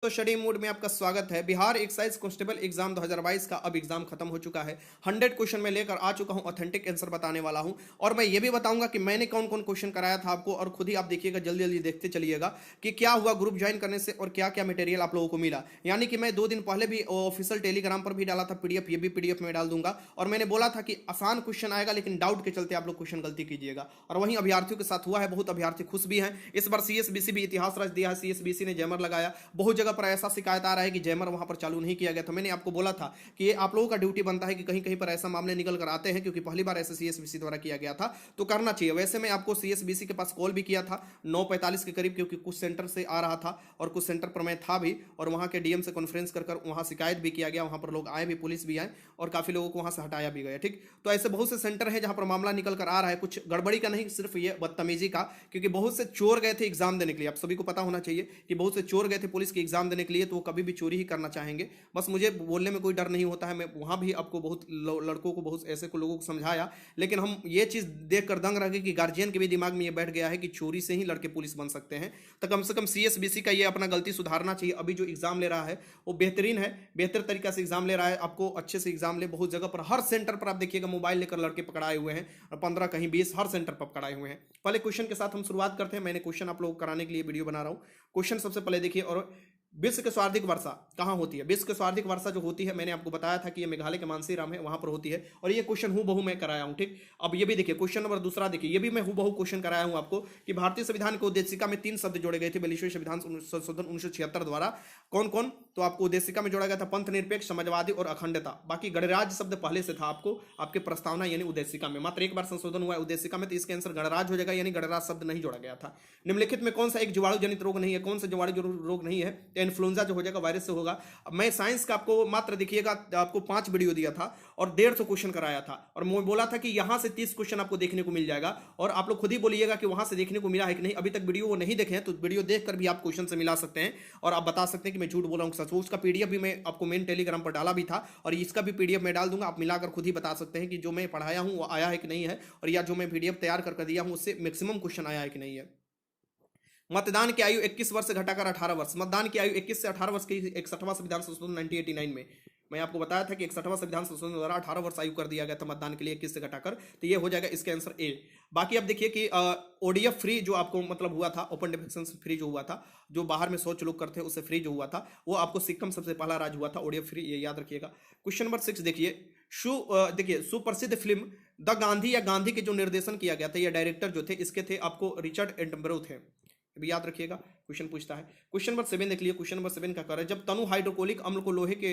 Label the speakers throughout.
Speaker 1: तो study mode में आपका स्वागत है। बिहार एक्साइज कांस्टेबल एग्जाम 2022 का अब एग्जाम खत्म हो चुका है। 100 क्वेश्चन में लेकर आ चुका हूं, ऑथेंटिक आंसर बताने वाला हूं और मैं ये भी बताऊंगा कि मैंने कौन कौन क्वेश्चन कराया था आपको, और खुद ही आप देखिएगा, जल्दी जल्दी देखते चलिएगा कि क्या हुआ ग्रुप ज्वाइन करने से और क्या क्या मटेरियल आप लोगों को मिला। यानी कि मैं 2 दिन पहले भी ऑफिशियल टेलीग्राम पर भी डाला था पीडीएफ, ये भी पीडीएफ में डाल दूंगा। और मैंने बोला था कि आसान क्वेश्चन आएगा, लेकिन डाउट के चलते आप लोग क्वेश्चन गलती कीजिएगा। और वहीं अभ्यर्थियों के साथ हुआ है, बहुत अभ्यर्थी खुश भी हैं। इस बार सीएसबीसी भी इतिहास रच दिया है, सीएसबीसी ने जैमर लगाया। बहुत जगह पर ऐसा शिकायत आ रहा है कि जैमर वहां पर चालू नहीं किया गया। तो मैंने आपको बोला था कि ये आप लोगों का ड्यूटी बनता है कि कहीं कहीं पर ऐसा मामले निकल कर आते हैं, क्योंकि पहली बार ऐसे सीएसबीसी द्वारा किया गया था तो करना चाहिए। वैसे मैं आपको सीएसबीसी के पास कॉल भी किया था 9:45 के करीब, क्योंकि कुछ सेंटर से आ रहा था और कुछ सेंटर पर मैं था भी, और वहां के डीएम से कॉन्फ्रेंस कर वहां शिकायत भी किया गया। वहां पर लोग आए भी, पुलिस भी आए और काफी लोगों को वहां से हटाया भी गया। ठीक, तो ऐसे बहुत से सेंटर है जहां पर मामला निकल कर आ रहा है, कुछ गड़बड़ी का नहीं, सिर्फ ये बदतमीजी का। क्योंकि बहुत से चोर गए थे एग्जाम देने के लिए, आप सभी को पता होना चाहिए कि बहुत से चोर गए थे पुलिस की एग्जाम देने के लिए, तो वो कभी भी चोरी ही करना चाहेंगे। बस मुझे बोलने में कोई डर नहीं होता है। मैं वहां भी आपको बहुत लड़कों को, बहुत ऐसे को लोगों को समझाया, लेकिन हम ये चीज देख कर दंग रह गए कि गार्जियन के भी दिमाग में ये बैठ गया है कि चोरी से ही लड़के पुलिस बन सकते हैं। तो कम से कम सीएसबीसी का ये अपना गलती सुधारना चाहिए। अभी जो एग्जाम ले रहा है वो बेहतरीन है, बेहतर तरीका से एग्जाम ले रहा है, आपको अच्छे से एग्जाम ले। बहुत जगह पर, हर सेंटर पर आप देखिएगा मोबाइल लेकर लड़के पकड़ाए हुए हैं, और 15 कहीं 20 हर सेंटर पर पकड़ाए हुए हैं। पहले क्वेश्चन के साथ हम शुरुआत करते हैं। मैंने क्वेश्चन आप लोगों को कराने के लिए वीडियो बना रहा हूं। क्वेश्चन सबसे पहले देखिए, और विश्व की सर्वाधिक वर्षा कहां होती है? विश्व की सर्वाधिक वर्षा जो होती है, मैंने आपको बताया था कि ये मेघालय के मानसीराम है, वहां पर होती है। और ये क्वेश्चन हूबहू मैं कराया हूं। ठीक, अब ये भी देखिए, क्वेश्चन नंबर दूसरा देखिए, ये भी मैं हूबहू क्वेश्चन कराया हूं आपको कि भारतीय संविधान की उद्देशिका में 3 शब्द जोड़े गए थे 42वें संविधान संशोधन 1976 द्वारा। कौन कौन? तो आपको उद्देशिका में जोड़ा गया था पंथ निरपेक्ष, समाजवादी और अखंडता। बाकी गणराज्य शब्द पहले से था आपको, आपके प्रस्तावना यानी उद्देशिका में। मात्र एक बार संशोधन हुआ है उद्देशिका में, तो इसके आंसर गणराज्य हो जाएगा, यानी गणराज्य शब्द नहीं जोड़ा गया था। निम्नलिखित में कौन सा एक जीवाणु जनित रोग नहीं है? कौन सा जीवाणु रोग नहीं है? तो इन्फ्लुएंजा जो हो जाएगा, वायरस से होगा। अब मैं साइंस का आपको मात्र देखिएगा, आपको 5 वीडियो दिया था और 150 क्वेश्चन कराया था, और मैं बोला था कि यहां से 30 क्वेश्चन आपको देखने को मिल जाएगा। और आप लोग खुद ही बोलिएगा कि वहां से देखने को मिला है कि नहीं। अभी तक वीडियो वो नहीं देखे हैं तो वीडियो देखकर भी आप क्वेश्चन से मिला सकते हैं, और आप बता सकते हैं कि मैं झूठ बोला हूं सच। उसका पीडीएफ भी मैं आपको मेन टेलीग्राम पर डाला भी था, और इसका भी पीडीएफ मैं डाल दूंगा। आप मिलाकर खुद ही बता सकते हैं कि जो मैं पढ़ाया हूं वो आया है कि नहीं है, और या जो मैं पीडीएफ तैयार कर दिया हूं उससे मैक्सिमम क्वेश्चन आया है कि नहीं है। मतदान की आयु 21 वर्ष से घटाकर 18 वर्ष। मतदान की आयु 21 से 18 वर्ष की 61वां संविधान संशोधन 1989 में मैं आपको बताया था कि 61वां संविधान संशोधन द्वारा 18 वर्ष आयु कर दिया गया था मतदान के लिए 21 से घटाकर। तो ये हो जाएगा इसका आंसर ए। बाकी अब देखिए कि ओडीएफ फ्री जो आपको मतलब हुआ था, ओपन डिफेक्शन फ्री जो हुआ था, जो बाहर में शौच लोग करते हैं उससे फ्री जो हुआ था, वो आपको सिक्किम सबसे पहला राज्य हुआ था ओडीएफ फ्री, ये याद रखिएगा। क्वेश्चन नंबर 6 देखिए, देखिए सुप्रसिद्ध फिल्म द गांधी या गांधी के जो निर्देशन किया गया था, ये डायरेक्टर जो थे इसके थे आपको रिचर्ड एटनबरो थे, भी याद रखिएगा। क्वेश्चन पूछता है। क्वेश्चन नंबर 7 देख लीजिए। क्वेश्चन नंबर 7 का कर है, जब तनु हाइड्रोक्लोरिक अम्ल को लोहे के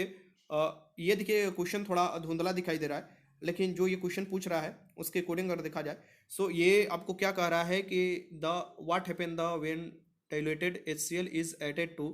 Speaker 1: ये देखिए क्वेश्चन थोड़ा धुंधला दिखाई दे रहा है, लेकिन जो ये क्वेश्चन पूछ रहा है उसके अकॉर्डिंग अगर देखा जाए, सो ये आपको क्या कह रहा है कि the what happen the when diluted HCl is added to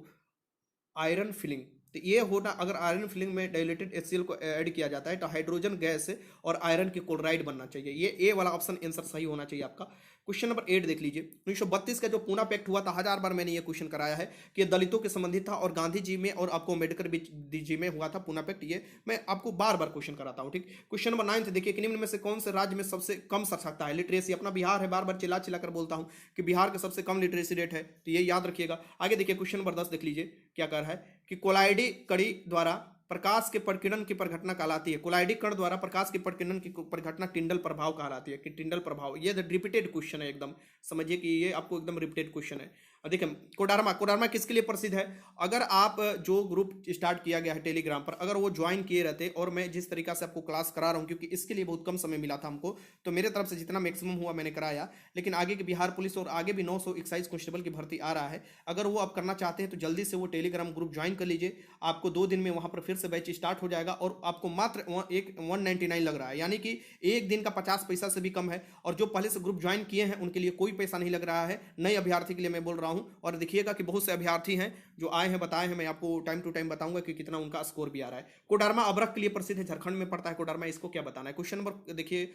Speaker 1: iron filing. तो ये होना, अगर आयरन फिलिंग में डाइल्यूटेड HCl को ऐड किया जाता है तो हाइड्रोजन गैस और आयरन की क्लोराइड बनना चाहिए। ये ए वाला ऑप्शन आंसर सही होना चाहिए आपका। क्वेश्चन नंबर 8 देख लीजिए। 1932 का जो पूना पैक्ट हुआ था, 1000 बार मैंने ये क्वेश्चन कराया है कि ये दलितों के संबंधित था, और गांधी जी में और आपको अम्बेडकर जी में हुआ था पूना पैक्ट। ये मैं आपको बार बार क्वेश्चन कराता हूँ। ठीक, क्वेश्चन नंबर 9 देखिए कि निम्न में से कौन से राज्य में सबसे कम साक्षरता है? लिटरेसी अपना बिहार है, बार बार चिल्ला चिल्ला कर बोलता हूँ कि बिहार का सबसे कम लिटरेसी रेट है, तो ये याद रखिएगा। आगे देखिए क्वेश्चन नंबर 10 देख लीजिए क्या कर रहा है कि कोलाइडी कड़ी द्वारा प्रकाश के प्रकीर्णन की परिघटना कहलाती है। कोलाइडी कण द्वारा प्रकाश के प्रकीर्णन की परिघटना टिंडल प्रभाव कहलाती है। कि टिंडल प्रभाव, ये रिपीटेड क्वेश्चन है, एकदम समझिए कि ये आपको एकदम रिपीटेड क्वेश्चन है। और देखिए कोडरमा, कोडरमा किसके लिए प्रसिद्ध है? अगर आप जो ग्रुप स्टार्ट किया गया है टेलीग्राम पर, अगर वो ज्वाइन किए रहते, और मैं जिस तरीका से आपको क्लास करा रहा हूँ, क्योंकि इसके लिए बहुत कम समय मिला था हमको, तो मेरे तरफ से जितना मैक्सिमम हुआ मैंने कराया। लेकिन आगे के बिहार पुलिस और आगे भी 900 एक्साइज कांस्टेबल की भर्ती आ रहा है, अगर वो आप करना चाहते हैं तो जल्दी से वो टेलीग्राम ग्रुप ज्वाइन कर लीजिए। आपको 2 दिन में वहां पर फिर से बैच स्टार्ट हो जाएगा, और आपको मात्र 199 लग रहा है, यानी कि एक दिन का 50 पैसा से भी कम है। और जो पहले से ग्रुप ज्वाइन किए हैं उनके लिए कोई पैसा नहीं लग रहा है, नए अभ्यर्थी के लिए मैं बोल रहा हूं। और देखिएगा कि बहुत से अभ्यर्थी हैं जो आए हैं, बताए हैं, मैं आपको टाइम टू टाइम बताऊंगा कि कितना उनका स्कोर भी आ रहा है। कोडरमा अब्रक के लिए प्रसिद्ध है, झारखंड में पड़ता है कोडरमा, इसको क्या बताना है? क्वेश्चन नंबर देखिए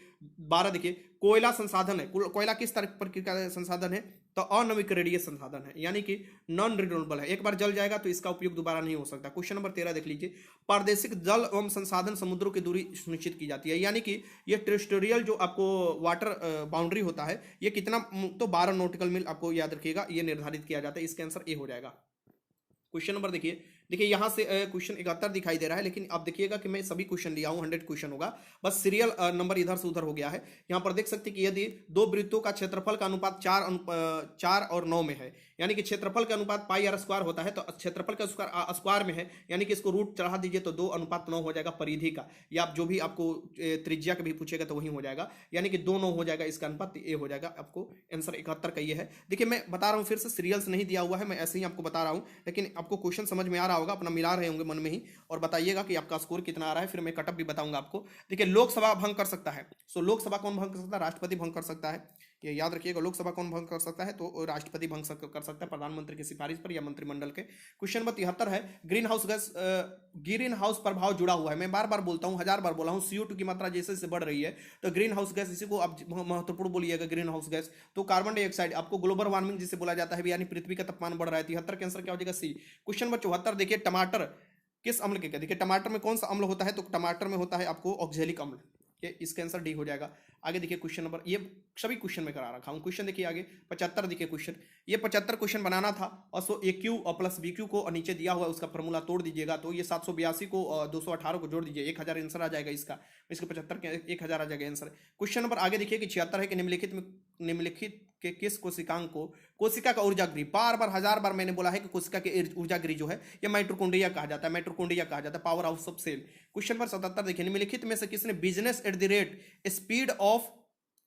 Speaker 1: 12 देखिए, कोयला संसाधन है। कोयला किस प्रकार का संसाधन है? तो अनवीकरणीय संसाधन है, यानी कि नॉन रिन्यूएबल है। एक बार जल जाएगा तो इसका उपयोग दोबारा नहीं हो सकता। क्वेश्चन नंबर 13 देख लीजिए, प्रादेशिक जल एवं संसाधन समुद्रों की दूरी सुनिश्चित की जाती है, यानी कि ये टेरिटोरियल जो आपको वाटर बाउंड्री होता है, ये कितना, तो 12 नॉटिकल मील आपको याद रखिएगा, ये निर्धारित किया जाता है। इसका आंसर ए हो जाएगा। क्वेश्चन नंबर देखिए, यहाँ से क्वेश्चन 71 दिखाई दे रहा है, लेकिन आप देखिएगा कि मैं सभी क्वेश्चन लिया हूं, 100 क्वेश्चन होगा, बस सीरियल नंबर इधर से उधर हो गया है। यहाँ पर देख सकते हैं कि यदि दो वृत्तों का क्षेत्रफल का अनुपात 4 और 9 में है, यानी कि क्षेत्रफल का अनुपात पाई आर स्क्वायर होता है, तो क्षेत्रफल का स्क्वायर में है, यानी कि इसको रूट चढ़ा दीजिए तो 2:9 हो जाएगा परिधि का, या आप जो भी आपको त्रिज्या का भी पूछेगा तो वही हो जाएगा, यानी कि 2:9 हो जाएगा इसका अनुपात, ये हो जाएगा आपको आंसर 71 का ये है। देखिए मैं बता रहा हूँ फिर से, सीरियल्स नहीं दिया हुआ है, मैं ऐसे ही आपको बता रहा हूँ, लेकिन आपको क्वेश्चन समझ में आ रहा होगा, अपना मिला रहे होंगे मन में ही, और बताइएगा कि आपका स्कोर कितना आ रहा है, फिर मैं कटअप भी बताऊंगा आपको। देखिए लोकसभा भंग कर सकता है, सो लोकसभा कौन भंग कर सकता है? राष्ट्रपति भंग कर सकता है, ये याद रखिएगा। लोकसभा कौन भंग कर सकता है? तो राष्ट्रपति भंग कर सकता है प्रधानमंत्री की सिफारिश पर या मंत्रिमंडल के। क्वेश्चन नंबर 73 है, ग्रीन हाउस प्रभाव जुड़ा हुआ है। मैं बार बार बोलता हूं, 1000 बार बोला हूं, CO2 की मात्रा जैसे जैसे बढ़ रही है तो ग्रीन हाउस गैस, इसी को आप महत्वपूर्ण बोलिएगा ग्रीन हाउस गैस, तो कार्बन डाइऑक्साइड, आपको ग्लोबल वार्मिंग जिसे बोला जाता है, यानी पृथ्वी का तापमान बढ़ रहा है। 73 के आंसर क्या हो जाएगा? सी। क्वेश्चन नंबर 74 देखिए, टमाटर किस अम्ल के? देखिए टमाटर में कौन सा अम्ल होता है? तो टमाटर में होता है आपको ऑक्जेलिक अम्ल, ये इसका आंसर डी हो जाएगा। आगे देखिए क्वेश्चन नंबर, ये सभी क्वेश्चन में करा रखा हूं। क्वेश्चन देखिए आगे 75 देखिए क्वेश्चन, ये 75 क्वेश्चन बनाना था, और सो AQ और प्लस BQ को नीचे दिया हुआ है, उसका फॉर्मूला तोड़ दीजिएगा, तो ये 782 को 218 को जोड़ दीजिए, 1000 आंसर आ जाएगा इसका, इसके 75 के 1000 आ जाएगा आंसर। क्वेश्चन नंबर आगे देखिए कि 76 है कि निम्नलिखित के किस कोशिकांग को कोशिका का ऊर्जा गृह, बार बार 1000 बार मैंने बोला है कि कोशिका के ऊर्जा गृह जो है ये माइटोकॉन्ड्रिया कहा जाता है, माइटोकॉन्ड्रिया कहा जाता है, power house of cell. Question number 77 देखिए, निम्नलिखित में से किसने business at the rate speed of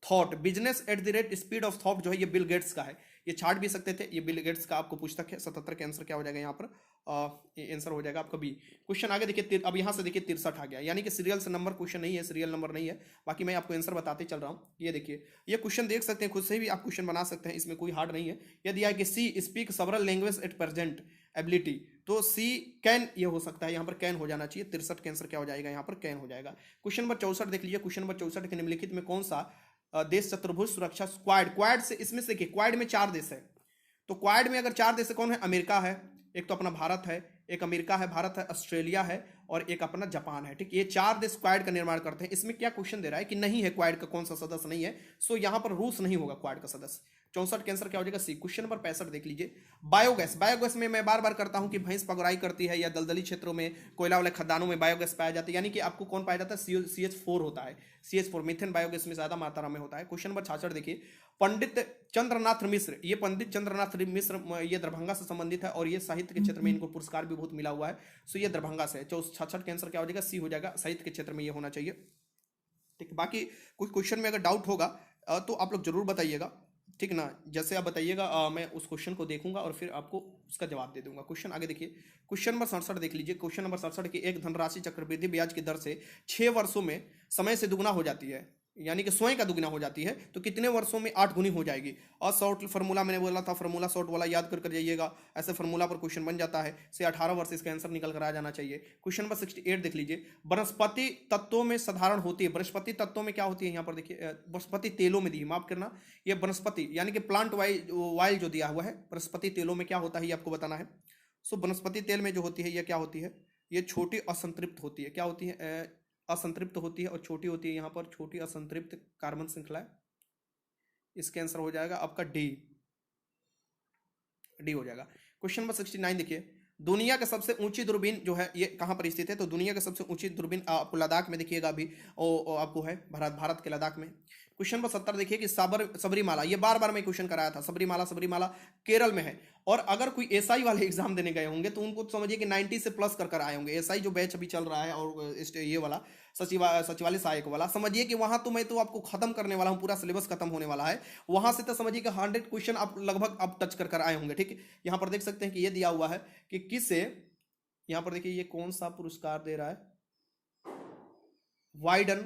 Speaker 1: thought, business at the rate speed of thought जो है ये बिल गेट्स का है, ये छाट भी सकते थे, ये बिल गेट्स का आपको पूछता है। 77 के आंसर क्या हो जाएगा यहाँ पर? आंसर हो जाएगा आपका बी। क्वेश्चन आगे देखिए, अब यहाँ से देखिए 63 आ गया, यानी कि सीरियल से नंबर क्वेश्चन नहीं है, सीरियल नंबर नहीं है, बाकी मैं आपको आंसर बताते चल रहा हूँ। ये देखिए, ये क्वेश्चन देख सकते हैं, खुद से भी आप क्वेश्चन बना सकते हैं, इसमें कोई हार्ड नहीं है। यदि है कि she speak several language at present ability, तो सी कैन ये हो सकता है, यहाँ पर कैन हो जाना चाहिए। 63 के आंसर क्या हो जाएगा? यहाँ पर कैन हो जाएगा। क्वेश्चन नंबर 64 देख लीजिए, क्वेश्चन नंबर 64 के निम्नलिखित में कौन सा देश चतुर्भुज सुरक्षा क्वाड से, इसमें से देखिए क्वाड में 4 देश है, तो क्वाड में अगर 4 देश है, कौन है? अमेरिका है, एक तो अपना भारत है, एक अमेरिका है, भारत है, ऑस्ट्रेलिया है, और एक अपना जापान है। ठीक, ये 4 देश क्वाड का निर्माण करते हैं। इसमें क्या क्वेश्चन दे रहा है कि नहीं है क्वाड का कौन सा सदस्य नहीं है, सो यहां पर रूस नहीं होगा क्वाड का सदस्य। 64 के आंसर क्या हो जाएगा? सी। क्वेश्चन नंबर 65 देख लीजिए, बायोगैस, बायोगैस में मैं बार बार करता हूं कि भैंस पगुराई करती है या दलदली क्षेत्रों में कोयला वाले खदानों में बायोगैस पाया जाता है, यानी कि आपको कौन पाया जाता है? CH4 होता है, CH4 मीथेन बायोगैस में ज्यादा मात्रा में होता है। क्वेश्चन नंबर 66 देखिए, पंडित चंद्रनाथ मिश्र, ये पंडित चंद्रनाथ मिश्र ये दरभंगा से संबंधित है, और ये साहित्य के क्षेत्र में इनको पुरस्कार भी बहुत मिला हुआ है, सो ये दरभंगा से है। 66 के आंसर क्या हो जाएगा? सी हो जाएगा, साहित्य के क्षेत्र में ये होना चाहिए। ठीक, बाकी कुछ क्वेश्चन में अगर डाउट होगा तो आप लोग जरूर बताइएगा, ठीक ना, जैसे आप बताइएगा मैं उस क्वेश्चन को देखूंगा और फिर आपको उसका जवाब दे दूंगा। क्वेश्चन आगे देखिए, क्वेश्चन नंबर 67 देख लीजिए, क्वेश्चन नंबर 67 की एक धनराशि चक्रवृद्धि ब्याज की दर से 6 वर्षों में समय से दुगुना हो जाती है, यानी कि स्वयं का दुगुना हो जाती है, तो कितने वर्षों में 8 गुनी हो जाएगी? और शॉर्ट फार्मूला मैंने बोला था, फार्मूला शॉर्ट वाला याद कर जाइएगा, ऐसे फार्मूला पर क्वेश्चन बन जाता है, से 18 वर्ष इसका आंसर निकल कर आ जाना चाहिए। क्वेश्चन नंबर 68 देख लीजिए, वनस्पति तत्वों में साधारण होती है, वनस्पति तत्वों में क्या होती है? यहाँ पर देखिए वनस्पति तेलों में दी, माफ करना, ये वनस्पति यानी कि प्लांट वाइल जो दिया हुआ है, वनस्पति तेलों में क्या होता है ये आपको बताना है। सो वनस्पति तेल में जो होती है ये क्या होती है? ये छोटी असंतृप्त होती है, क्या होती है? असंतृप्त होती है, और छोटी होती है, यहाँ पर छोटी असंतृप्त कार्बन श्रृंखला है। इसका आंसर हो जाएगा आपका डी, डी हो जाएगा। क्वेश्चन नंबर 69 देखिए, दुनिया की सबसे ऊंची दूरबीन जो है ये कहाँ पर स्थित है? तो दुनिया की सबसे ऊंची दूरबीन आपको लद्दाख में दिखिएगा, अभी आपको है भारत के लद्दाख में। क्वेश्चन नंबर 70 देखिए कि सबरीमाला, ये बार बार मैं क्वेश्चन कराया था, सबरीमाला केरल में है, और अगर कोई एसआई वाले एग्जाम देने गए होंगे तो उनको समझिए कि 90 से प्लस कर आए होंगे। एसआई जो बैच अभी चल रहा है, और ये वाला सचिवालय सहायक वाला, समझिए कि वहां तो मैं तो आपको खत्म करने वाला हूं, पूरा सिलेबस खत्म होने वाला है, वहां से तो समझिए कि 100 क्वेश्चन आप लगभग आप टच कर आए होंगे। ठीक, यहाँ पर देख सकते हैं कि ये दिया हुआ है कि किसे, यहाँ पर देखिए ये कौन सा पुरस्कार दे रहा है? वाइडन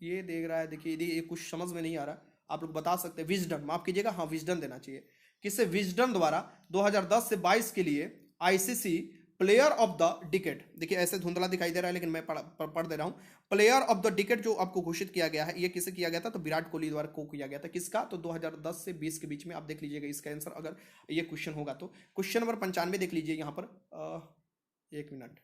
Speaker 1: ये देख रहा है, देखिए ये कुछ समझ में नहीं आ रहा, आप लोग बता सकते हैं। विजडन, माफ कीजिएगा, हाँ विजडन देना चाहिए। किसे? विजडन द्वारा 2010 से 22 के लिए ICC player of the decade, देखिए ऐसे धुंधला दिखाई दे रहा है लेकिन मैं पढ़ दे रहा हूं, प्लेयर ऑफ द डिकेड जो आपको घोषित किया गया है, ये किसे किया गया था? तो विराट कोहली द्वारा को किया गया था। किसका? तो 2010 से 20 के बीच में, आप देख लीजिएगा इसका आंसर अगर ये क्वेश्चन होगा तो। क्वेश्चन नंबर 95 देख लीजिए, यहाँ पर 1 मिनट,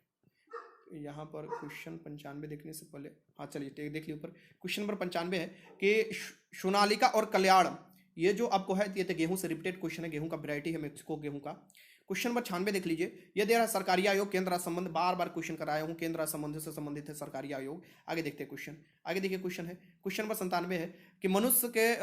Speaker 1: यहाँ पर क्वेश्चन 95 देखने से पहले, हाँ चलिए देख लीजिए ऊपर। क्वेश्चन नंबर 95 है कि सोनालिका और कल्याण, ये जो आपको है ये तो गेहूं से रिपीटेड क्वेश्चन है, गेहूं का वैरायटी है मेक्सिको गेहूं का। क्वेश्चन नंबर 96 देख लीजिए, ये दे रहा है सरकारी आयोग केंद्र राज्य संबंध, बार बार क्वेश्चन कराया हूँ, केंद्र राज्य संबंध से संबंधित है सरकारी आयोग। आगे देखते हैं क्वेश्चन, आगे देखिए क्वेश्चन है, क्वेश्चन नंबर 97 है कि मनुष्य के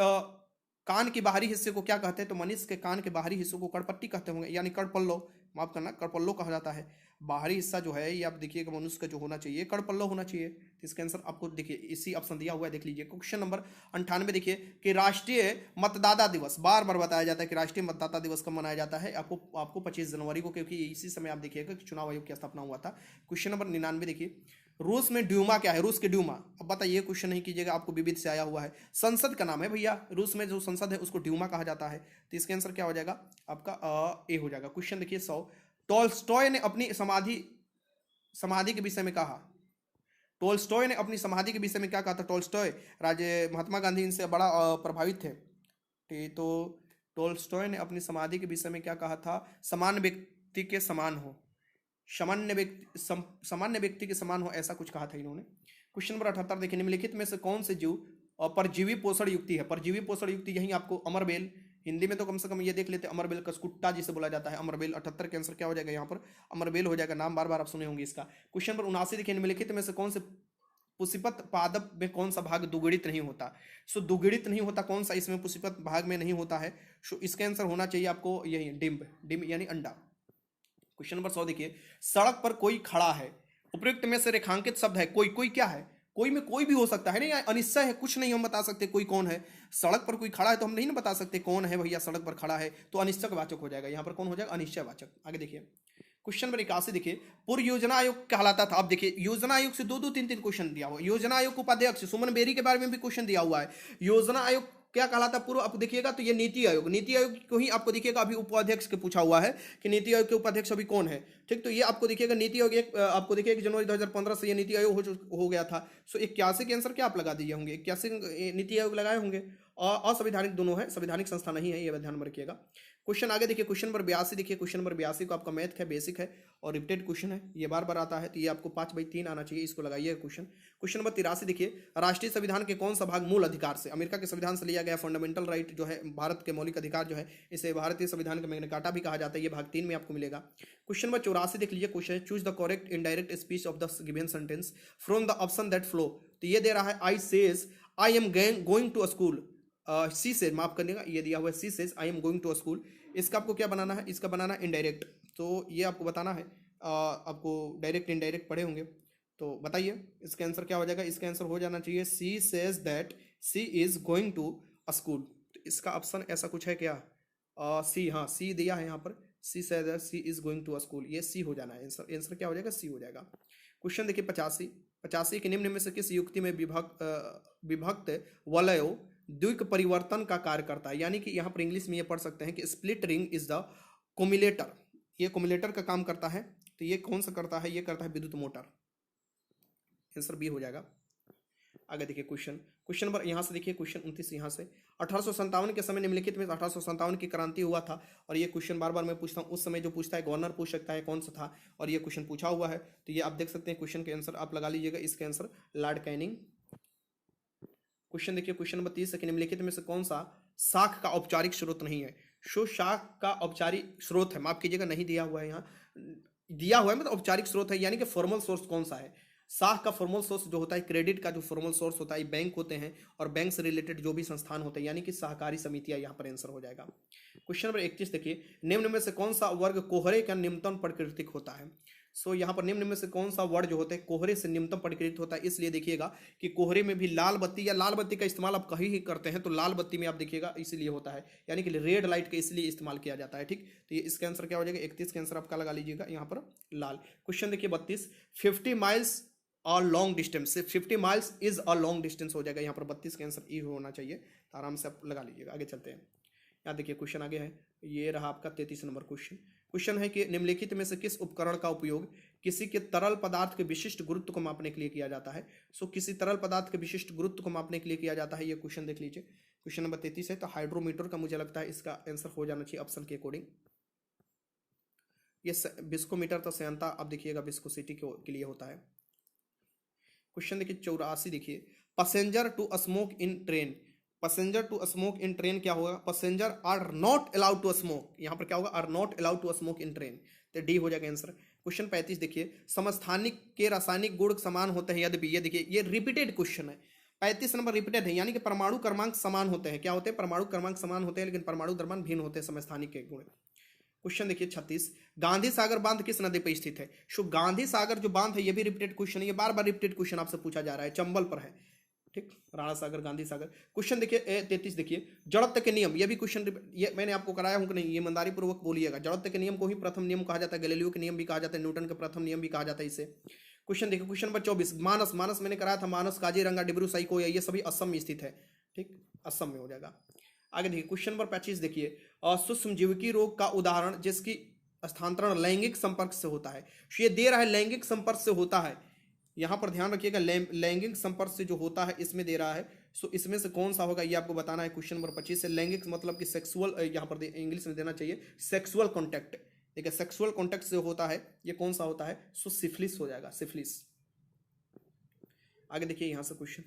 Speaker 1: कान के बाहरी हिस्से को क्या कहते हैं? तो मनुष्य के कान के बाहरी हिस्सों को कड़पट्टी कहते होंगे, यानी कड़पल्लो, माफ करना, कड़पल्लो कहा जाता है। बाहरी हिस्सा जो है ये आप देखिएगा मनुष्य का जो होना चाहिए कड़पल्लो होना चाहिए। तो इसका आंसर आपको देखिए इसी ऑप्शन दिया हुआ है, देख लीजिए। क्वेश्चन नंबर 98 देखिए कि राष्ट्रीय मतदाता दिवस, बार बार बताया जाता है कि राष्ट्रीय मतदाता दिवस कब मनाया जाता है? आपको 25 जनवरी को, क्योंकि इसी समय आप देखिएगा कि चुनाव आयोग की स्थापना हुआ था। क्वेश्चन नंबर 99 देखिए, रूस में ड्यूमा क्या है? रूस की ड्यूमा, अब बताइए, क्वेश्चन नहीं कीजिएगा, आपको विविध से आया हुआ है, संसद का नाम है भैया। रूस में जो संसद है उसको ड्यूमा कहा जाता है। तो इसका आंसर क्या हो जाएगा आपका? ए हो जाएगा। क्वेश्चन देखिए 100, टॉल्स्टॉय ने अपनी समाधि के विषय में कहा, टोल्स्टॉय ने अपनी समाधि के विषय में क्या कहा था? टोल्स्टॉय राजे महात्मा गांधी इनसे बड़ा प्रभावित थे, ठीक। तो टोल्स्टॉय ने अपनी समाधि के विषय में क्या कहा था? समान व्यक्ति के समान हो, सामान्य व्यक्ति के समान हो, ऐसा कुछ कहा था इन्होंने। क्वेश्चन नंबर 78 देखिए, निम्नलिखित में से कौन से जीव परजीवी पोषण युक्ति है? परजीवी पोषण युक्ति यही आपको अमरबेल, हिंदी में तो कम से कम ये देख लेते हैं, अमरबेल कसकुट्टा जिसे बोला जाता है, अमरबेल। 78 के आंसर क्या हो जाएगा यहाँ पर? अमरबेल हो जाएगा, नाम बार बार आप सुने होंगे इसका। क्वेश्चन नंबर 79 देखिए, निम्नलिखित में से कौन से पुष्पित पादप में कौन सा भाग दुगुणित नहीं होता? सो दुगुणित नहीं होता कौन सा इसमें पुष्पित भाग में नहीं होता है? सो इसका आंसर होना चाहिए आपको यही डिम्ब यानी अंडा। क्वेश्चन नंबर 100 देखिए, सड़क पर कोई खड़ा है, उपयुक्त में से रेखांकित शब्द है कोई। कोई क्या है? कोई में कोई भी हो सकता है, नहीं अनिश्चय है, कुछ नहीं हम बता सकते कोई कौन है। सड़क पर कोई खड़ा है तो हम नहीं ना बता सकते कौन है भैया सड़क पर खड़ा है, तो अनिश्चय वाचक हो जाएगा यहाँ पर। कौन हो जाएगा? अनिश्चय वाचक। आगे देखिए क्वेश्चन नंबर 81 देखिए, पूर्व योजना आयोग कहलाता था। अब देखिए योजना आयोग से 2-2 3-3 क्वेश्चन दिया हुआ। योजना आयोग के उपाध्यक्ष सुमन बेरी के बारे में भी क्वेश्चन दिया हुआ है। योजना आयोग क्या कहलाता पूर्व, आप देखिएगा तो ये नीति आयोग, नीति आयोग को ही आपको देखिएगा अभी उपाध्यक्ष के पूछा हुआ है कि नीति आयोग के उपाध्यक्ष अभी कौन है, ठीक। तो ये आपको देखिएगा नीति आयोग एक आपको देखिएगा जनवरी 2015 से ये नीति आयोग हो गया था। सो 81 के आंसर क्या आप लगा दीजिए होंगे? 81 नीति आयोग लगाए होंगे, और असंवैधानिक दोनों है, संवैधानिक संस्था नहीं है, ये ध्यान में रखिएगा। क्वेश्चन आगे देखिए, क्वेश्चन नंबर 82 देखिए, क्वेश्चन नंबर 82 को आपका मैथ है, बेसिक है और रिपीटेड क्वेश्चन है, ये बार बार आता है, तो ये आपको 5/3 आना चाहिए, इसको लगाइए क्वेश्चन। क्वेश्चन नंबर 83 देखिए, राष्ट्रीय संविधान के कौन सा भाग मूल अधिकार से, अमेरिका के संविधान से लिया गया फंडामेंटल राइट जो है, भारत के मौलिक अधिकार जो है, इसे भारतीय संविधान का मैग्ना कार्टा भी कहा जाता है, ये भाग 3 में आपको मिलेगा। क्वेश्चन नंबर 84 देख लीजिए, question choose the correct indirect speech of the given sentence from the option that follow. तो ये दे रहा है I says I am going to a school, she says, माफ करिएगा, ये दिया हुआ है she says I am going to a school. इसका आपको क्या बनाना है? इसका बनाना है इनडायरेक्ट, तो ये आपको बताना है। आपको डायरेक्ट इनडायरेक्ट पढ़े होंगे, तो बताइए इसका आंसर क्या हो जाएगा? इसका आंसर हो जाना चाहिए she says that she is going to a school. तो इसका ऑप्शन ऐसा कुछ है क्या? सी, हाँ सी दिया है यहाँ पर, she says that she is going to a school, ये सी हो जाना है आंसर। आंसर क्या हो जाएगा? सी हो जाएगा। क्वेश्चन देखिए 85 के निम्न में से किस युक्ति में विभक्त वलयो द्विक परिवर्तन का कार्य करता है? यानी कि यहाँ पर इंग्लिश में ये पढ़ सकते हैं कि स्प्लिट रिंग इज द कोमुलेटर, ये कोमुलेटर का काम करता है। तो ये कौन सा करता है? ये करता है विद्युत मोटर, आंसर बी हो जाएगा। आगे देखिए क्वेश्चन नंबर यहाँ से देखिए, क्वेश्चन 29 यहाँ से, 1857 के समय निम्नलिखित में 1857 की क्रांति हुआ था, और ये क्वेश्चन बार बार मैं पूछता हूँ, उस समय जो पूछता है गवर्नर पूछ सकता है कौन सा था, और ये क्वेश्चन पूछा हुआ है, तो ये आप देख सकते हैं। क्वेश्चन के आंसर आप लगा लीजिएगा, इसके आंसर लॉर्ड कैनिंग। क्वेश्चन देखिए क्वेश्चन नंबर 30 के निम्नलिखित में से कौन सा शाख का औपचारिक स्रोत नहीं है? शो शाख का औपचारिक स्रोत है, माफ कीजिएगा नहीं दिया हुआ है, यहाँ दिया हुआ है मतलब औपचारिक स्रोत है, यानी कि फॉर्मल सोर्स कौन सा है? शाख का फॉर्मल सोर्स जो होता है, क्रेडिट का जो फॉर्मल सोर्स होता है बैंक होते हैं, और बैंक से रिलेटेड जो भी संस्थान होते हैं, यानी कि सहकारी समितियां, यहाँ पर आंसर हो जाएगा। क्वेश्चन नंबर 31 देखिए, निम्न में से कौन सा वर्ग कोहरे का निम्नतम प्रकृतिक होता है? सो यहाँ पर निम्न में से कौन सा वर्ड जो होता है कोहरे से निम्नतम प्रकृति होता है? इसलिए देखिएगा कि कोहरे में भी लाल बत्ती या लाल बत्ती का इस्तेमाल आप कहीं ही करते हैं, तो लाल बत्ती में आप देखिएगा इसीलिए होता है, यानी कि रेड लाइट का इसलिए इस्तेमाल किया जाता है, ठीक। तो ये इसका आंसर क्या हो जाएगा? 31 का आंसर आपका लगा लीजिएगा यहाँ पर लाल। क्वेश्चन देखिए 32, 50 माइल्स और लॉन्ग डिस्टेंस से 50 miles is a long distance हो जाएगा, यहाँ पर 32 का आंसर ई होना चाहिए, तो आराम से आप लगा लीजिएगा। आगे चलते हैं, यहाँ देखिए क्वेश्चन आगे है, ये रहा आपका 33 नंबर क्वेश्चन। क्वेश्चन है कि निम्नलिखित में से किस उपकरण का उपयोग किसी के तरल पदार्थ के विशिष्ट गुरुत्व को मापने के लिए किया जाता है? सो किसी तरल पदार्थ के विशिष्ट गुरुत्व को मापने के लिए किया जाता है, ये क्वेश्चन देख लीजिए। क्वेश्चन नंबर 33 है, तो हाइड्रोमीटर का मुझे लगता है इसका आंसर हो जाना चाहिए ऑप्शन के अकॉर्डिंग। ये विस्कोमीटर तो सेंता आप देखिएगा विस्कोसिटी के लिए होता है। क्वेश्चन देखिए 84 देखिए, passenger to smoke in train passenger to smoke in train क्या होगा, passenger are not allowed to smoke, यहाँ पर क्या होगा, are not allowed to smoke in train, तो डी हो जाएगा आंसर। क्वेश्चन 35 देखिए, समस्थानिक के रासायनिक गुण समान होते हैं यद्यपि, ये देखिए ये रिपीटेड क्वेश्चन है, 35 नंबर रिपीटेड है, यानी कि परमाणु क्रमांक समान होते हैं, क्या होते हैं, परमाणु क्रमांक समान होते हैं लेकिन परमाणु द्रव्यमान भिन्न होते हैं समस्थानिक के गुण। क्वेश्चन देखिए 36, गांधी सागर बांध किस नदी पर स्थित है। सो गांधी सागर जो बांध है ये भी रिपीटेड क्वेश्चन है, ये बार बार रिपीटेड क्वेश्चन आपसे पूछा जा रहा है, चंबल पर है, ठीक, राणा सागर, गांधी सागर। क्वेश्चन देखिए 33 देखिए, जड़त्व के नियम, ये भी क्वेश्चन ये मैंने आपको कराया हूं कि नहीं, ये ईमानदारी पूर्वक बोलिएगा, जड़त्व के नियम को ही प्रथम नियम कहा जाता है, गैलीलियो के नियम भी कहा जाता है, न्यूटन के प्रथम नियम भी कहा जाता है इसे। क्वेश्चन देखिए, क्वेश्चन नंबर 24, मानस, मानस मैंने कराया था, मानस, काजीरंगा, डिब्रू साइको, ये सभी असम में स्थित है, ठीक, असम में हो जाएगा। आगे देखिए क्वेश्चन नंबर 25 देखिए, सूक्ष्मजीविकी रोग का उदाहरण जिसकी स्थानांतरण लैंगिक संपर्क से होता है, ये दे रहा है लैंगिक संपर्क से होता है, यहां पर ध्यान रखिएगा, लैंगिक संपर्क से जो होता है इसमें दे रहा है, सो इसमें से कौन सा होगा ये आपको बताना है। क्वेश्चन नंबर 25 से लैंगिक मतलब कि सेक्सुअल, यहां पर इंग्लिश में देना चाहिए सेक्सुअल कॉन्टैक्ट, ठीक है, सेक्सुअल कॉन्टैक्ट से होता है, ये कौन सा होता है, सो सिफिलिस हो जाएगा, सिफिलिस। आगे देखिए यहां से क्वेश्चन,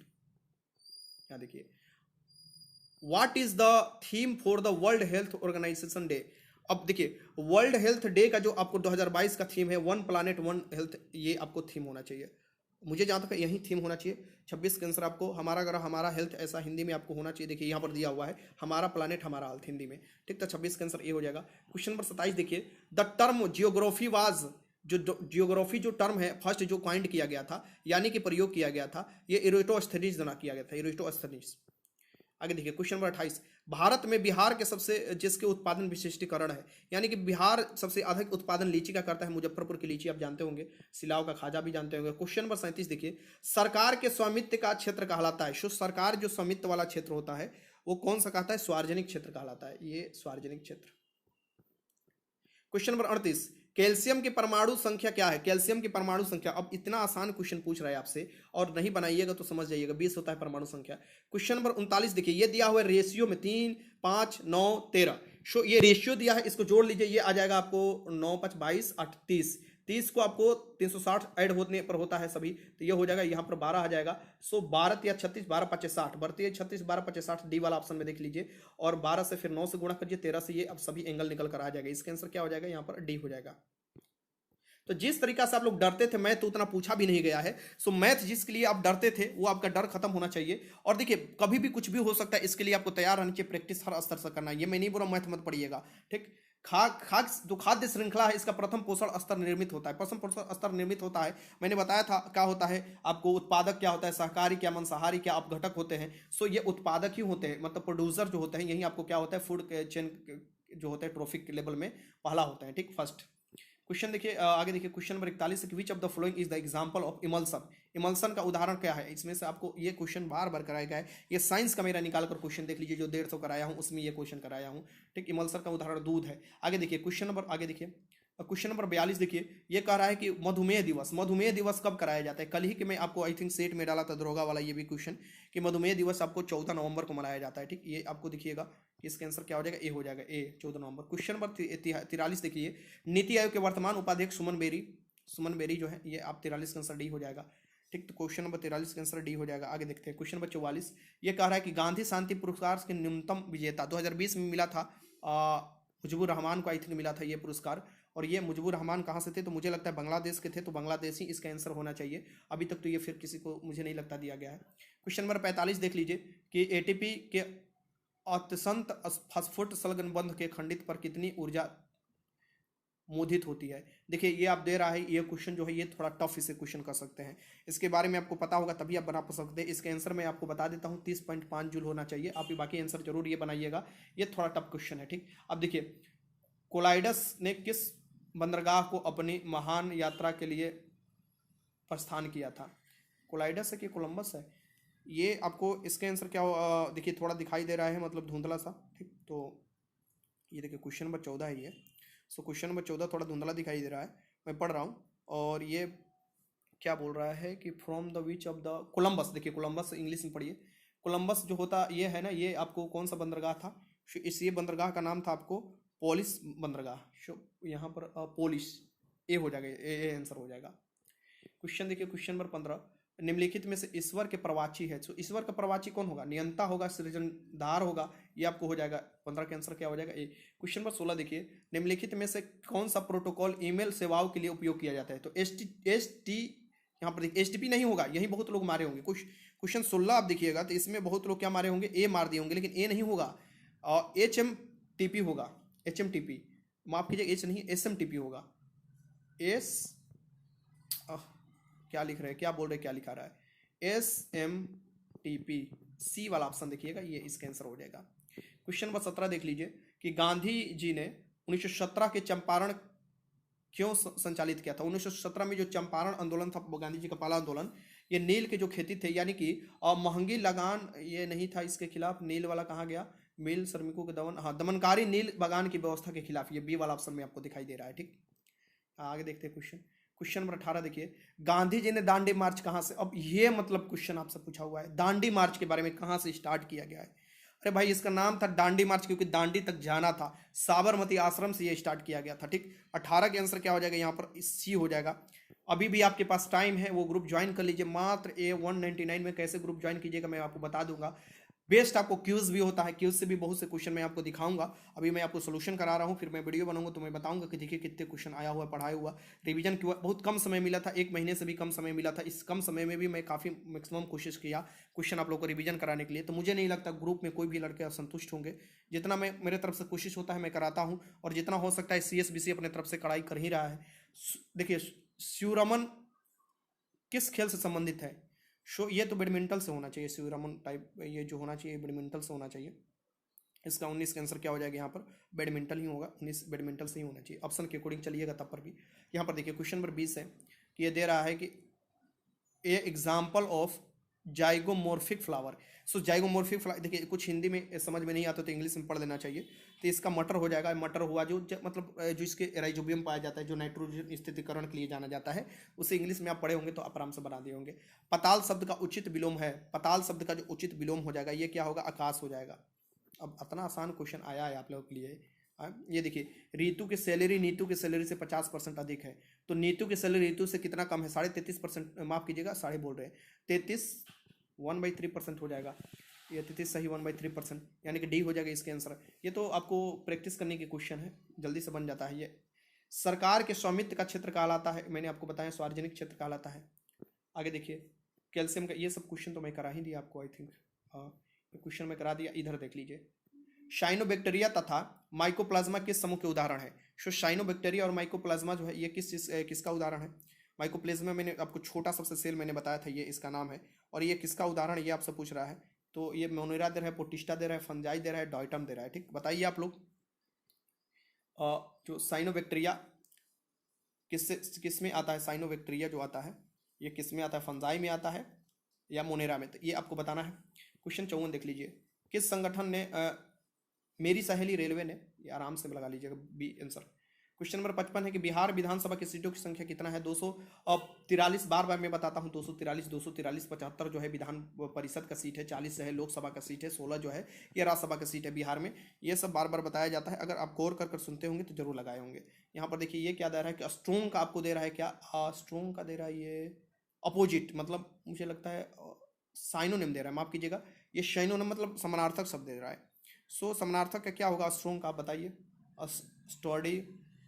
Speaker 1: यहां देखिए, what is the theme for the world health organization day. अब देखिए वर्ल्ड हेल्थ डे का जो आपको 2022 का थीम है, वन प्लानेट वन हेल्थ, ये आपको थीम होना चाहिए, मुझे जहाँ तक यही थीम होना चाहिए। 26 का आंसर आपको हमारा ग्रह हमारा हेल्थ, ऐसा हिंदी में आपको होना चाहिए, देखिए यहाँ पर दिया हुआ है हमारा प्लानेट हमारा हेल्थ हिंदी में, ठीक, तो 26 का आंसर ये हो जाएगा। क्वेश्चन नंबर 27 देखिए, द टर्म जियोग्राफी वाज, जो जियोग्राफी जो टर्म है फर्स्ट जो कॉइंड किया गया था, यानी कि प्रयोग किया गया था, ये इरेटोस्थनीज द्वारा किया गया था, इरेटोस्थनीज। आगे देखिए क्वेश्चन नंबर 28, भारत में बिहार के सबसे जिसके उत्पादन विशिष्टीकरण है, यानी कि बिहार सबसे अधिक उत्पादन लीची का करता है, मुजफ्फरपुर की लीची आप जानते होंगे, सिलाव का खाजा भी जानते होंगे। क्वेश्चन नंबर 37 देखिए, सरकार के स्वामित्व का क्षेत्र कहलाता है, सरकार जो स्वामित्व वाला क्षेत्र होता है वो कौन सा कहता है, सार्वजनिक क्षेत्र कहलाता है, ये सार्वजनिक क्षेत्र। क्वेश्चन नंबर 38, कैल्शियम की परमाणु संख्या क्या है, कैल्शियम की परमाणु संख्या, अब इतना आसान क्वेश्चन पूछ रहा है आपसे और नहीं बनाइएगा तो समझ जाइएगा, 20 होता है परमाणु संख्या। क्वेश्चन नंबर 39 देखिए, ये दिया हुआ है रेशियो में 3, 5, 9, 13, सो ये रेशियो दिया है, इसको जोड़ लीजिए, ये आ जाएगा आपको 9, 5, 22, 8, 30, 30 को आपको 360 ऐड होने पर होता है सभी, तो ये हो जाएगा यहाँ पर 12 आ जाएगा, सो 12 या 36, 12 5 60, बढ़ती है 36, 12 5 60, डी वाला ऑप्शन में देख लीजिए, और 12 से फिर 9 से गुणा करिए, 13 से, ये अब सभी एंगल निकल कर आ जाएगा, इसका आंसर क्या हो जाएगा, यहाँ पर डी हो जाएगा। तो जिस तरीका से आप लोग डरते थे, मैथ तो उतना पूछा भी नहीं गया है, सो मैथ जिसके लिए आप डरते थे वो आपका डर खत्म होना चाहिए। और देखिए कभी भी कुछ भी हो सकता है, इसके लिए आपको तैयार रहना चाहिए, प्रैक्टिस हर स्तर से करना है, ये मैं नहीं बोल रहा मैथ मत पढ़िएगा, ठीक। जो खाद्य श्रृंखला है इसका प्रथम पोषण स्तर निर्मित होता है, प्रथम पोषण स्तर निर्मित होता है, मैंने बताया था क्या होता है आपको, उत्पादक क्या होता है, सहकारी क्या, मांसाहारी क्या, अपघटक होते हैं, सो ये उत्पादक ही होते हैं, मतलब प्रोड्यूसर जो होते हैं, यही आपको क्या होता है, फूड चेन जो होते हैं ट्रॉफिक लेवल में पहला होता है, ठीक, फर्स्ट। क्वेश्चन देखिए आगे देखिए, question number 41, which of the following is the example of emulsion, emulsion का उदाहरण क्या है, इसमें से आपको ये क्वेश्चन बार बार कराया गया है, ये साइंस का मेरा निकाल कर क्वेश्चन देख लीजिए, जो 150 कराया हूं उसमें ये क्वेश्चन कराया हूं, ठीक। इमल्सन का उदाहरण दूध है। आगे देखिए क्वेश्चन नंबर, आगे देखिए क्वेश्चन नंबर 42 देखिए, ये कह रहा है कि मधुमेह दिवस, मधुमेह दिवस कब कराया जाता है, कल ही कि मैं आपको आई थिंक सेट में डाला था दरोगा वाला ये भी क्वेश्चन, कि मधुमेह दिवस आपको 14 नवंबर को मनाया जाता है, ठीक, ये आपको दिखिएगा, इसका आंसर क्या हो जाएगा, ए हो जाएगा, ए 14 नवंबर। क्वेश्चन नंबर 43 देखिए, नीति आयोग के वर्तमान उपाध्यक्ष सुमन बेरी, सुमन बेरी जो है, ये आप 43 का आंसर डी हो जाएगा, ठीक। तो क्वेश्चन नंबर 43 का आंसर डी हो जाएगा। आगे देखते हैं क्वेश्चन नंबर 44, ये कह रहा है कि गांधी शांति पुरस्कार के न्यूनतम विजेता 2020 में मिला था, मुजीबुर रहमान को आई थिंक मिला था ये पुरस्कार, और ये मुजीबुर रहमान कहाँ से थे, तो मुझे लगता है बांग्लादेश के थे, तो बांग्लादेशी इसका आंसर होना चाहिए, अभी तक तो ये फिर किसी को मुझे नहीं लगता दिया गया है। क्वेश्चन नंबर 45 देख लीजिए कि एटीपी के अत्यंत फॉस्फेट संलग्न के खंडित पर कितनी ऊर्जा मोदित होती है। देखिए ये आप दे रहा है, ये क्वेश्चन जो है ये थोड़ा टफ इसे क्वेश्चन कर सकते हैं, इसके बारे में आपको पता होगा तभी आप बना सकते हैं। इसके आंसर मैं आपको बता देता हूँ 30.5 जूल होना चाहिए, आप बाकी आंसर जरूर ये बनाइएगा, ये थोड़ा टफ क्वेश्चन है, ठीक। अब देखिए कोलाइडस ने किस बंदरगाह को अपनी महान यात्रा के लिए प्रस्थान किया था, कोलाइडस है कि कोलंबस है, ये आपको इसके आंसर क्या हो, देखिए थोड़ा दिखाई दे रहा है मतलब धुंधला सा, ठीक। तो ये देखिए क्वेश्चन नंबर 14 है ये, सो क्वेश्चन नंबर 14 थोड़ा धुंधला दिखाई दे रहा है, मैं पढ़ रहा हूँ, और ये क्या बोल रहा है कि from the which of the Columbus, देखिए कोलंबस इंग्लिश में पढ़िए, कोलंबस जो होता ये है ना, ये आपको कौन सा बंदरगाह था, इस ये बंदरगाह का नाम था आपको पोलिस बंदरगाह, यहाँ पर पोलिस, ए हो जाएगा, ए आंसर हो जाएगा। क्वेश्चन देखिए क्वेश्चन नंबर 15, निम्नलिखित में से ईश्वर के प्रवाची है, तो ईश्वर का प्रवाची कौन होगा? नियंता होगा, सृजनधार होगा। ये आपको हो जाएगा 15 का आंसर क्या हो जाएगा? ए। क्वेश्चन नंबर 16 देखिए, निम्नलिखित में से कौन सा प्रोटोकॉल ईमेल सेवाओं के लिए उपयोग किया जाता है? तो एस टी यहाँ पर देखिए HTTP नहीं होगा, यही बहुत लोग मारे होंगे। कुछ क्वेश्चन 16 आप देखिएगा तो इसमें बहुत लोग क्या मारे होंगे? ए मार दिए होंगे, लेकिन ए नहीं होगा और HMTP होगा। HMTP, माफ कीजिए, एच नहीं, SMTP होगा। एस क्या लिख रहे हैं, क्या बोल रहे हैं, क्या लिखा रहा है? SMTP, सी वाला ऑप्शन देखिएगा, ये इसका आंसर हो जाएगा। क्वेश्चन नंबर 17 देख लीजिए कि गांधी जी ने 1917 के चंपारण क्यों संचालित किया था? 1917 में जो चंपारण आंदोलन था, गांधी जी का पहला आंदोलन, ये नील के जो खेती थे, यानी कि महंगी लगान, ये नहीं था इसके खिलाफ। नील वाला कहाँ गया? मिल श्रमिकों के दमन, हाँ, दमनकारी नील बागान की व्यवस्था के खिलाफ, ये बी वाला ऑप्शन में आपको दिखाई दे रहा है। ठीक, आगे देखते हैं क्वेश्चन नंबर 18 देखिए, गांधी जी ने दांडी मार्च कहाँ से? अब ये मतलब क्वेश्चन आपसे पूछा हुआ है, दांडी मार्च के बारे में कहाँ से स्टार्ट किया गया है? अरे भाई, इसका नाम था दांडी मार्च क्योंकि दांडी तक जाना था, साबरमती आश्रम से ये स्टार्ट किया गया था। ठीक, 18 के आंसर क्या हो जाएगा? यहाँ पर सी हो जाएगा। अभी भी आपके पास टाइम है, वो ग्रुप ज्वाइन कर लीजिए, मात्र A199 में। कैसे ग्रुप ज्वाइन कीजिएगा मैं आपको बता दूंगा। बेस्ट आपको क्यूज भी होता है, क्यूज से भी बहुत से क्वेश्चन मैं आपको दिखाऊंगा। अभी मैं आपको सोल्यूशन करा रहा हूँ, फिर मैं वीडियो बनाऊंगा तो मैं बताऊंगा कि देखिए कितने क्वेश्चन आया हुआ, पढ़ाया हुआ। रिवीजन क्यों बहुत कम समय मिला था, 1 महीने से भी कम समय मिला था। इस कम समय में भी मैं काफ़ी मैक्सिमम कोशिश किया क्वेश्चन आप लोगों को रिवीजन कराने के लिए। तो मुझे नहीं लगता ग्रुप में कोई भी लड़के असंतुष्ट होंगे। जितना मैं मेरे तरफ से कोशिश होता है मैं कराता हूँ, और जितना हो सकता है CSBC अपने तरफ से कड़ाई कर ही रहा है। देखिए, शिवरमन किस खेल से संबंधित है? ये तो बैडमिंटन से होना चाहिए, शिवरमन टाइप, ये जो होना चाहिए बैडमिंटन से होना चाहिए। इसका 19 का आंसर क्या हो जाएगा? यहाँ पर बैडमिंटन ही होगा, 19 बैडमिंटन से ही होना चाहिए। ऑप्शन के अकॉर्डिंग चलिएगा तब पर भी। यहाँ पर देखिए क्वेश्चन नंबर 20 है कि ये दे रहा है कि a example of zygomorphic flower. So zygomorphic flower, देखिए कुछ हिंदी में समझ में नहीं आता तो इंग्लिश में पढ़ लेना चाहिए। तो इसका मटर हो जाएगा। मटर हुआ मतलब जो इसके राइजोबियम पाया जाता है, जो नाइट्रोजन स्थितिकरण के लिए जाना जाता है, उसे इंग्लिश में आप पढ़े होंगे तो आप आराम से बना दिए होंगे। पताल शब्द का उचित विलोम है, पताल शब्द का जो उचित विलोम हो जाएगा ये क्या होगा? आकाश हो जाएगा। अब इतना आसान क्वेश्चन आया है आप लोगों के लिए। ये देखिए, रीतू की सैलरी नीतू की सैलरी से 50% अधिक है, तो नीतू की सैलरी रीतू से कितना कम है? 33.5%, माफ कीजिएगा, साढ़े बोल रहे हैं, 33, 1/3% हो जाएगा। ये 33 सही, 1/3%, यानी कि डी हो जाएगा इसके आंसर। ये तो आपको प्रैक्टिस करने की क्वेश्चन है, जल्दी से बन जाता है ये। सरकार के स्वामित्व का क्षेत्र कहलाता है, मैंने आपको बताया सार्वजनिक क्षेत्र कहलाता है। आगे देखिए, कैल्शियम का, ये सब क्वेश्चन तो मैं करा ही दिया आपको, आई थिंक क्वेश्चन में करा दिया। इधर देख लीजिए, शाइनोबैक्टीरिया तथा माइकोप्लाज्मा किस समूह के उदाहरण है? सो शाइनोबैक्टीरिया और माइकोप्लाज्मा जो है ये किसका उदाहरण है? माइकोप्लाज्मा मैंने आपको छोटा सबसे सेल मैंने बताया था, ये इसका नाम है। और ये किसका उदाहरण है ये आपसे पूछ रहा है। तो ये मोनेरा दे रहा है, पोटिस्टा दे रहा है, फंजाई दे रहा है, डॉयटम दे रहा है। ठीक, बताइए आप लोग, जो साइनोबैक्टीरिया किस में आता है? साइनोबैक्टीरिया जो आता है ये किस में आता है? फंजाई में आता है या मोनेरा में? तो ये आपको बताना है। क्वेश्चन 54 देख लीजिए, किस संगठन ने मेरी सहेली रेलवे ने, ये आराम से लगा लीजिएगा, बी आंसर। क्वेश्चन नंबर 55 है कि बिहार विधानसभा की सीटों की संख्या कितना है? 243। बार बार मैं बताता हूँ, 243, 75 जो है विधान परिषद का सीट है, 40 है लोकसभा का सीट है, 16 जो है ये राज्यसभा का सीट है बिहार में। ये सब बार बार बताया जाता है, अगर आप गौर कर सुनते होंगे तो जरूर लगाए होंगे। यहाँ पर देखिए ये क्या दे रहा है कि स्ट्रोंग का आपको दे रहा है, क्या स्ट्रोंग का दे रहा है? ये अपोजिट, मतलब मुझे लगता है साइनोनिम दे रहा है, माफ कीजिएगा, ये शाइनोनिम मतलब समानार्थक शब्द दे रहा है। सो समानार्थक का क्या होगा स्ट्रोंग का? आप बताइए। स्टर्डी,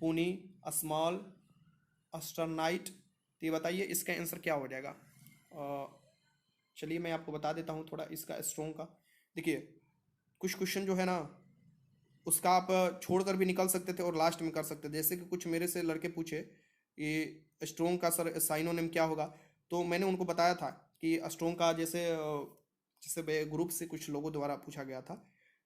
Speaker 1: पुनी, स्मॉल, अस्टरनाइट, तो ये बताइए इसका आंसर क्या हो जाएगा? चलिए मैं आपको बता देता हूँ थोड़ा इसका स्ट्रोंग का। देखिए कुछ क्वेश्चन जो है ना उसका आप छोड़कर भी निकल सकते थे और लास्ट में कर सकते थे। जैसे कि कुछ मेरे से लड़के पूछे ये स्ट्रोंग का सर साइनोनिम क्या होगा, तो मैंने उनको बताया था कि स्ट्रोंग का जैसे ग्रुप से कुछ लोगों द्वारा पूछा गया था,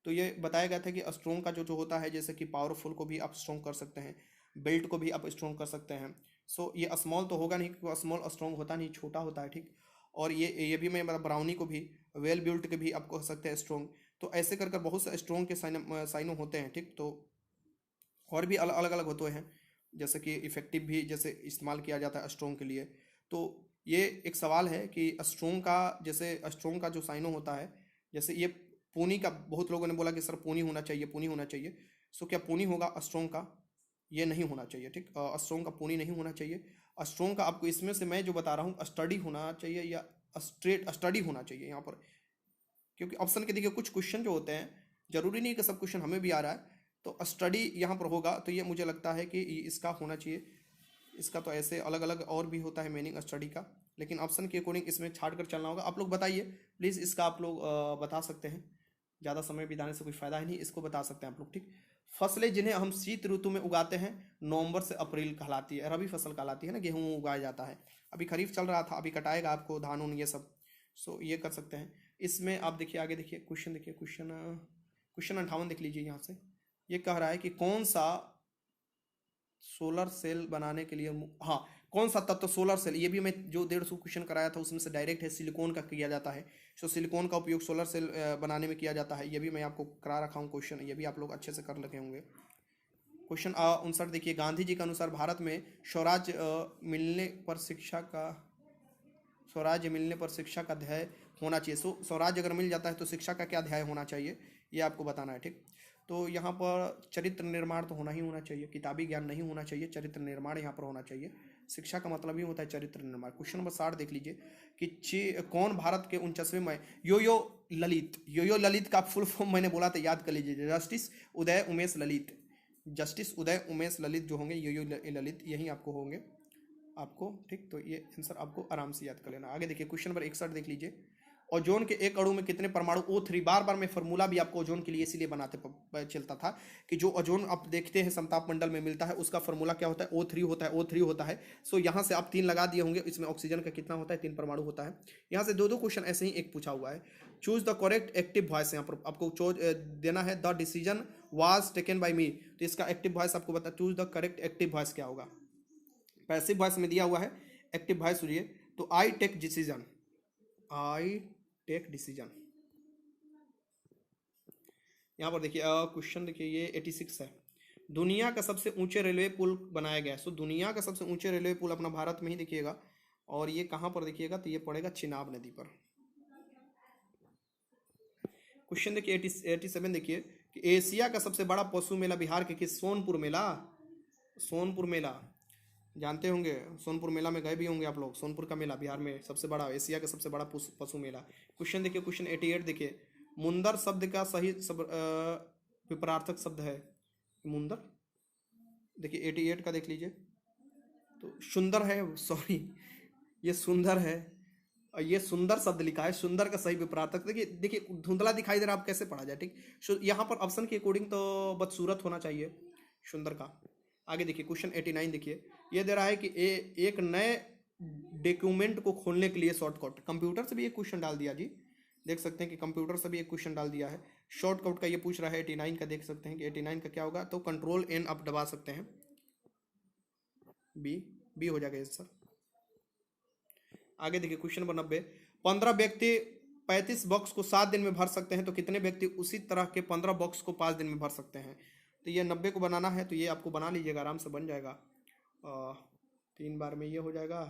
Speaker 1: तो ये बताया गया था कि स्ट्रोंग का जो होता है, जैसे कि पावरफुल को भी आप स्ट्रोंग कर सकते हैं, बेल्ट को भी आप स्ट्रोंग कर सकते हैं। सो ये स्मॉल तो होगा नहीं क्योंकि स्मॉल स्ट्रोंग होता नहीं, छोटा होता है। ठीक, और ये भी मैं मतलब ब्राउनी को भी, वेल बिल्ट के भी आप कह सकते हैं स्ट्रोंग। तो ऐसे कर बहुत से स्ट्रोंग के साइनो होते हैं। ठीक, तो और भी अलग अलग होते हैं, जैसे कि इफेक्टिव भी जैसे इस्तेमाल किया जाता है स्ट्रोंग के लिए। तो ये एक सवाल है कि स्ट्रोंग का, जैसे स्ट्रोंग का जो साइनो होता है, जैसे ये पूनी का, बहुत लोगों ने बोला कि सर पूनी होना चाहिए, पूनी होना चाहिए। सो क्या पूनी होगा स्ट्रोंग का? ये नहीं होना चाहिए। ठीक, स्ट्रोंग का पूनी नहीं होना चाहिए। स्ट्रॉन्ग का आपको इसमें से मैं जो बता रहा हूँ स्टडी होना चाहिए या स्ट्रेट स्टडी होना चाहिए यहाँ पर, क्योंकि ऑप्शन के देखिए कुछ क्वेश्चन जो होते हैं जरूरी नहीं कि सब क्वेश्चन हमें भी आ रहा है, तो स्टडी यहाँ पर होगा, तो ये मुझे लगता है कि इसका होना चाहिए। इसका तो ऐसे अलग अलग और भी होता है मीनिंग स्टडी का, लेकिन ऑप्शन के अकॉर्डिंग इसमें छाड़ कर चलना होगा। आप लोग बताइए प्लीज़, इसका आप लोग बता सकते हैं, ज़्यादा समय बिताने से कोई फ़ायदा ही नहीं, इसको बता सकते हैं आप लोग, ठीक। फसलें जिन्हें हम शीत ऋतु में उगाते हैं नवंबर से अप्रैल कहलाती है, रबी फसल कहलाती है ना, गेहूँ उगाया जाता है। अभी खरीफ चल रहा था, अभी कटाएगा आपको धान उन ये सब, सो ये कर सकते हैं। इसमें आप देखिए आगे देखिए क्वेश्चन, देखिए क्वेश्चन 58 देख लीजिए यहाँ से। ये कह रहा है कि कौन सा सोलर सेल बनाने के लिए, हाँ कौन सा तत्व सोलर सेल, ये भी मैं जो 150 क्वेश्चन कराया था उसमें से डायरेक्ट है, सिलिकॉन का किया जाता है। सो सिलिकॉन का उपयोग सोलर सेल बनाने में किया जाता है, ये भी मैं आपको करा रखा हूँ क्वेश्चन, ये भी आप लोग अच्छे से कर लगे होंगे। क्वेश्चन 59 देखिए, गांधी जी के अनुसार भारत में मिलने पर स्वराज्य मिलने पर शिक्षा का अध्याय होना चाहिए। सो स्वराज्य अगर मिल जाता है तो शिक्षा का क्या अध्याय होना चाहिए, ये आपको बताना है, ठीक। तो यहाँ पर चरित्र निर्माण तो होना ही होना चाहिए, किताबी ज्ञान नहीं होना चाहिए, चरित्र निर्माण यहाँ पर होना चाहिए। शिक्षा का मतलब ही होता है चरित्र निर्माण। क्वेश्चन नंबर 60 देख लीजिए कि कौन भारत के 49वें में यो ललित का फुल फॉर्म मैंने बोला था, याद कर लीजिए, जस्टिस उदय उमेश ललित जो होंगे यो ललित, यही आपको होंगे आपको, ठीक। तो ये आंसर आपको आराम से याद कर लेना। आगे देखिए क्वेश्चन नंबर 61 देख लीजिए, ओजोन के एक अणु में कितने परमाणु, O3। बार बार मैं फॉर्मूला भी आपको ओजोन के लिए इसीलिए बनाते चलता था कि जो ओजोन आप देखते हैं समताप मंडल में मिलता है उसका फॉर्मूला क्या होता है, O3 होता है। सो यहाँ से आप 3 लगा दिए होंगे, इसमें ऑक्सीजन का कितना होता है, 3 परमाणु होता है। यहाँ से दो क्वेश्चन ऐसे ही एक पूछा हुआ है। Choose the correct active voice, यहाँ पर आपको देना है the decision was taken by me, तो इसका एक्टिव वॉइस आपको बता, choose the correct active voice क्या होगा। पैसिव वॉइस में दिया हुआ है, एक्टिव वॉइस सुनिए तो आई टेक डिसीजन। यहाँ पर देखिए क्वेश्चन देखिए ये 86 है, दुनिया का सबसे ऊंचे रेलवे पुल बनाया गया है। सो दुनिया का सबसे ऊंचे रेलवे पुल अपना भारत में ही देखिएगा, और ये कहाँ पर देखिएगा, तो ये पड़ेगा चिनाब नदी पर। क्वेश्चन देखिए 87 देखिए कि एशिया का सबसे बड़ा पशु मेला बिहार के किस, सोनपुर मेला जानते होंगे, सोनपुर मेला में गए भी होंगे आप लोग। सोनपुर का मेला बिहार में सबसे बड़ा, एशिया का सबसे बड़ा पशु मेला। क्वेश्चन देखिए क्वेश्चन 88 देखिए, मुंदर शब्द का सही विपरार्थक शब्द है मुंदर। देखिए 88 का देख लीजिए, तो सुंदर है, सॉरी ये सुंदर है, और ये सुंदर शब्द लिखा है, सुंदर का सही विपरार्थक देखिए धुंधला दिखाई दे रहा है, आप कैसे पढ़ा जाए, ठीक। यहाँ पर ऑप्शन के अकॉर्डिंग तो बदसूरत होना चाहिए सुंदर का। आगे देखिए क्वेश्चन 89 देखिए, ये दे रहा है कि एक नए डॉक्यूमेंट को खोलने के लिए शॉर्टकट, कंप्यूटर से भी एक क्वेश्चन डाल दिया जी, देख सकते हैं कि कंप्यूटर से भी एक क्वेश्चन डाल दिया है। शॉर्टकट का ये पूछ रहा है 89 का, देख सकते हैं कि 89 का क्या होगा, तो कंट्रोल N आप दबा सकते हैं, बी हो जाएगा आंसर। आगे देखिए क्वेश्चन नंबर 90, 15 व्यक्ति 35 बॉक्स को 7 दिन में भर सकते हैं, तो कितने व्यक्ति उसी तरह के 15 बॉक्स को 5 दिन में भर सकते हैं। तो ये 90 को बनाना है, तो ये आपको बना लीजिएगा, आराम से बन जाएगा। 3 बार में ये हो जाएगा,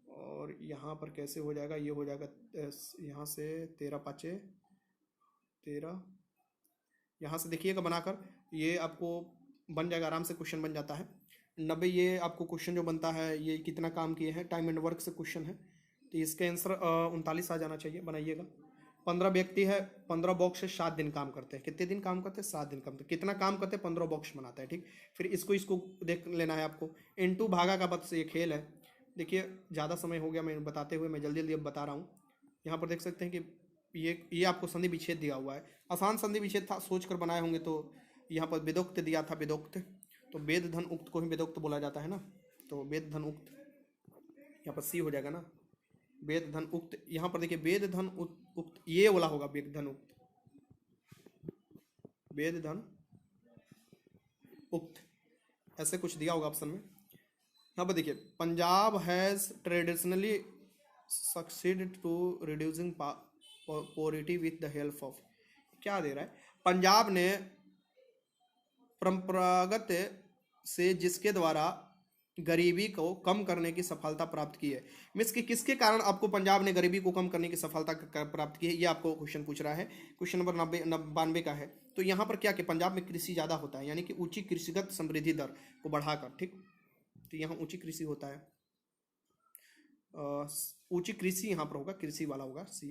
Speaker 1: और यहाँ पर कैसे हो जाएगा, ये हो जाएगा यहाँ से 13 5 13, यहाँ से देखिएगा बनाकर ये आपको बन जाएगा, आराम से क्वेश्चन बन जाता है। 90 ये आपको क्वेश्चन जो बनता है ये कितना काम किए हैं, टाइम एंड वर्क से क्वेश्चन है, तो इसका आंसर 39 आ जाना चाहिए, बनाइएगा। 15 व्यक्ति है, 15 बॉक्स से 7 दिन काम करते हैं, कितने दिन काम करते हैं, 7 दिन काम करते हैं, कितना काम करते हैं, 15 बॉक्स बनाता है, ठीक। फिर इसको देख लेना है आपको, इनटू भागा का बस ये खेल है। देखिए ज़्यादा समय हो गया मैं बताते हुए, मैं जल्दी जल्दी अब बता रहा हूँ। यहाँ पर देख सकते हैं कि ये आपको संधि विच्छेद दिया हुआ है, आसान संधि विच्छेद था, सोच कर बनाए होंगे। तो यहाँ पर वेदोक्त दिया था, वेदोक्त, तो वेद धन उक्त को ही वेदोक्त बोला जाता है ना, तो वेद धन उक्त यहाँ पर सी हो जाएगा ना, वेद धन उक्त। यहाँ पर देखिए वेद धन उक्त, ये वाला होगा वेद धन उक्त, वेद धन उक्त, ऐसे कुछ दिया होगा ऑप्शन में। यहाँ पर देखिए Punjab has traditionally succeed to reducing poverty with the help of, क्या दे रहा है, पंजाब ने परंपरागत से जिसके द्वारा गरीबी को कम करने की सफलता प्राप्त की है। मीन्स कि किसके कारण आपको पंजाब ने गरीबी को कम करने की सफलता प्राप्त की है, ये आपको क्वेश्चन पूछ रहा है। क्वेश्चन नंबर 92 का है। तो यहाँ पर क्या कि पंजाब में कृषि ज़्यादा होता है, यानी कि ऊंची कृषिगत समृद्धि दर को बढ़ाकर, ठीक। तो यहाँ ऊंची कृषि होता है, ऊंची कृषि यहाँ पर होगा, कृषि वाला होगा सी।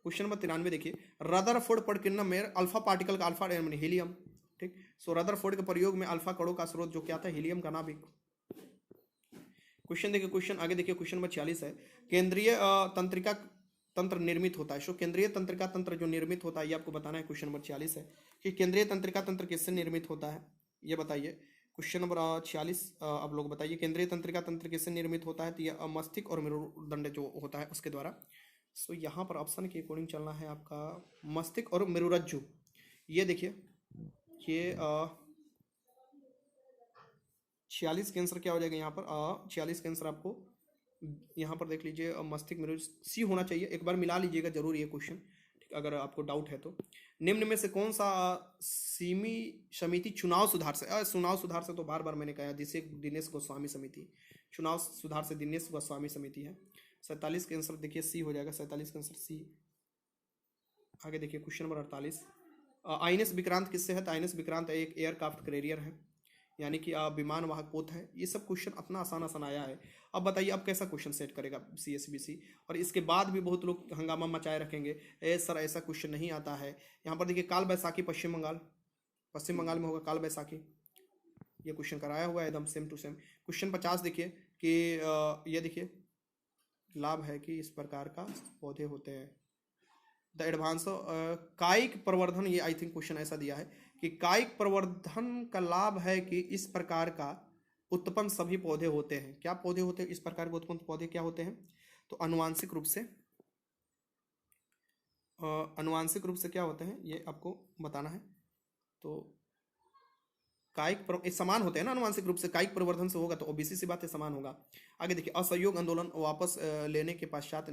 Speaker 1: क्वेश्चन नंबर 93 देखिए, रदरफोर्ड प्रकीर्णन में अल्फा पार्टिकल का अल्फा यानी हीलियम, ठीक। सो रदरफोर्ड के प्रयोग में अल्फा कणों का स्रोत जो क्या था, हीलियम का नाभिक। क्वेश्चन देखिए, क्वेश्चन आगे देखिए, क्वेश्चन नंबर 46 है, केंद्रीय तंत्रिका तंत्र निर्मित होता है। सो केंद्रीय तंत्रिका तंत्र जो निर्मित होता है ये आपको बताना है। क्वेश्चन नंबर 46 है कि केंद्रीय तंत्रिका तंत्र किससे निर्मित होता है, ये बताइए। क्वेश्चन नंबर 46 आप लोग बताइए, केंद्रीय तंत्रिका तंत्र किससे निर्मित होता है, तो ये मस्तिष्क और मेरुदंड जो होता है उसके द्वारा। सो यहाँ पर ऑप्शन के अकॉर्डिंग चलना है आपका मस्तिष्क और मेरुरज्जु। ये देखिए, ये 46 के आंसर क्या हो जाएगा यहाँ पर, 46 के आंसर आपको यहाँ पर देख लीजिए, मस्तिष्क मेरुरज्जु सी होना चाहिए। एक बार मिला लीजिएगा जरूर ये क्वेश्चन, ठीक, अगर आपको डाउट है तो। निम्न में से कौन सा सीमी समिति चुनाव सुधार से, चुनाव सुधार से तो बार बार मैंने कहा, जिसे दिनेश गोस्वामी समिति, चुनाव सुधार से दिनेश गोस्वामी समिति है। 47 के आंसर देखिए सी हो जाएगा, 47 का आंसर सी। आगे देखिए क्वेश्चन नंबर 48, आईएनएस विक्रांत किससे है, तो आईएनएस विक्रांत एक एयरक्राफ्ट कैरियर है, यानी कि विमान वाहक पोत है। ये सब क्वेश्चन अपना आसान आसान आया है। अब बताइए अब कैसा क्वेश्चन सेट करेगा CSBC, और इसके बाद भी बहुत लोग हंगामा मचाए रखेंगे, सर ऐसा क्वेश्चन नहीं आता है। यहाँ पर देखिए, काल बैसाखी पश्चिम बंगाल में होगा काल बैसाखी, ये क्वेश्चन कराया हुआ है एकदम सेम टू सेम। क्वेश्चन 50 देखिए कि ये देखिए, लाभ है कि इस प्रकार का पौधे होते हैं, द एडवांस कायिक प्रवर्धन, ये आई थिंक क्वेश्चन ऐसा दिया है कि कायिक प्रवर्धन का लाभ है कि इस प्रकार का उत्पन्न सभी पौधे होते हैं। क्या पौधे होते हैं इस प्रकार के उत्पन्न पौधे, क्या होते हैं, तो आनुवांशिक रूप से क्या होते हैं ये आपको बताना है। तो कायिक समान होते हैं ना, आनुवांशिक रूप से कायिक प्रवर्धन से होगा तो ओबीसी सी बात है, समान होगा। आगे देखिए, असहयोग आंदोलन वापस लेने के पश्चात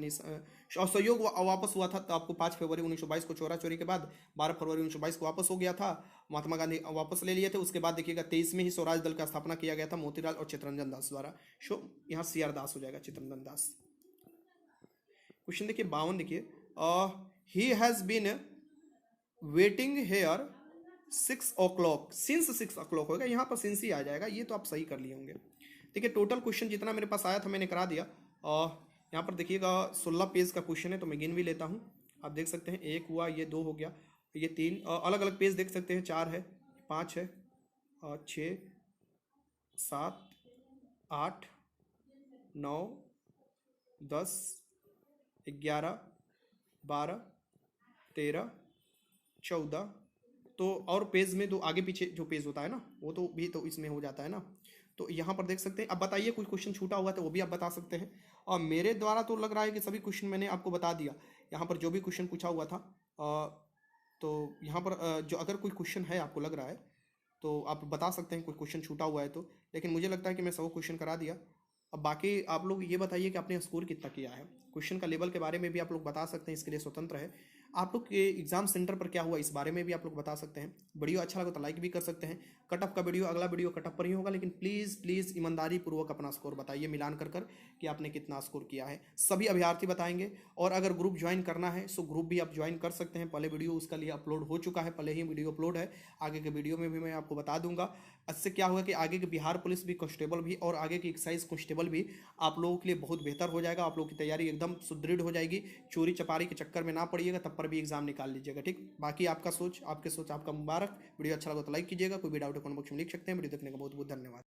Speaker 1: असहयोग वापस हुआ था तो आपको 5 फरवरी 1922 को चोरा चोरी के बाद 12 फरवरी 1922 को वापस हो गया था, महात्मा गांधी वापस ले लिए थे। उसके बाद देखिएगा 23 में ही स्वराज दल का स्थापना किया गया था मोतीलाल और चित्तरंजन दास द्वारा। सो यहाँ CR दास हो जाएगा, चित्तरंजन दास। क्वेश्चन देखिए 52 देखिए, he has been waiting here 6 o'clock, since 6 o'clock होगा, यहाँ पर सिंस ही आ जाएगा, ये तो आप सही कर लिए होंगे। देखिए टोटल क्वेश्चन जितना मेरे पास आया था मैंने करा दिया। यहाँ पर देखिएगा 16 पेज का क्वेश्चन है, तो मैं गिन भी लेता हूँ। आप देख सकते हैं, 1 हुआ, ये 2 हो गया, ये 3, अलग अलग पेज देख सकते हैं, 4 है, 5 है, 6, 7, 8, 9, 10, 11, 12, 13, 14, तो और पेज में तो आगे पीछे जो पेज होता है ना वो तो भी तो इसमें हो जाता है ना। तो यहाँ पर देख सकते हैं। अब बताइए कुछ क्वेश्चन छूटा हुआ तो वो भी आप बता सकते हैं, और मेरे द्वारा तो लग रहा है कि सभी क्वेश्चन मैंने आपको बता दिया। यहाँ पर जो भी क्वेश्चन पूछा हुआ था, तो यहाँ पर जो अगर कोई क्वेश्चन है आपको लग रहा है तो आप बता सकते हैं, कोई क्वेश्चन छूटा हुआ है तो, लेकिन मुझे लगता है कि मैं सब क्वेश्चन करा दिया। अब बाकी आप लोग ये बताइए कि आपने स्कोर कितना किया है। क्वेश्चन का लेवल के बारे में भी आप लोग बता सकते हैं, इसके लिए स्वतंत्र है। आप लोग के एग्जाम सेंटर पर क्या हुआ इस बारे में भी आप लोग बता सकते हैं। वीडियो अच्छा लगा तो लाइक भी कर सकते हैं। कटअप का वीडियो, अगला वीडियो कटअप पर ही होगा, लेकिन प्लीज़ ईमानदारी पूर्वक अपना स्कोर बताइए मिलान कर कि आपने कितना स्कोर किया है। सभी अभ्यर्थी बताएंगे, और अगर ग्रुप ज्वाइन करना है सो ग्रुप भी आप ज्वाइन कर सकते हैं। पहले वीडियो उसका लिए अपलोड हो चुका है, पहले ही वीडियो अपलोड है, आगे के वीडियो में भी मैं आपको बता दूंगा। इससे क्या होगा कि आगे के बिहार पुलिस भी, कांस्टेबल भी और आगे की एक्साइज कांस्टेबल भी आप लोगों के लिए बहुत बेहतर हो जाएगा। आप लोगों की तैयारी एकदम सुदृढ़ हो जाएगी। चोरी चपारी के चक्कर में ना पड़िएगा, तब पर भी एग्जाम निकाल लीजिएगा, ठीक। बाकी आपका सोच आपका मुबारक। वीडियो अच्छा लगा तो लाइक कीजिएगा, कोई भी डाउट है कमेंट बॉक्स में लिख सकते हैं। वीडियो देखने का बहुत बहुत धन्यवाद।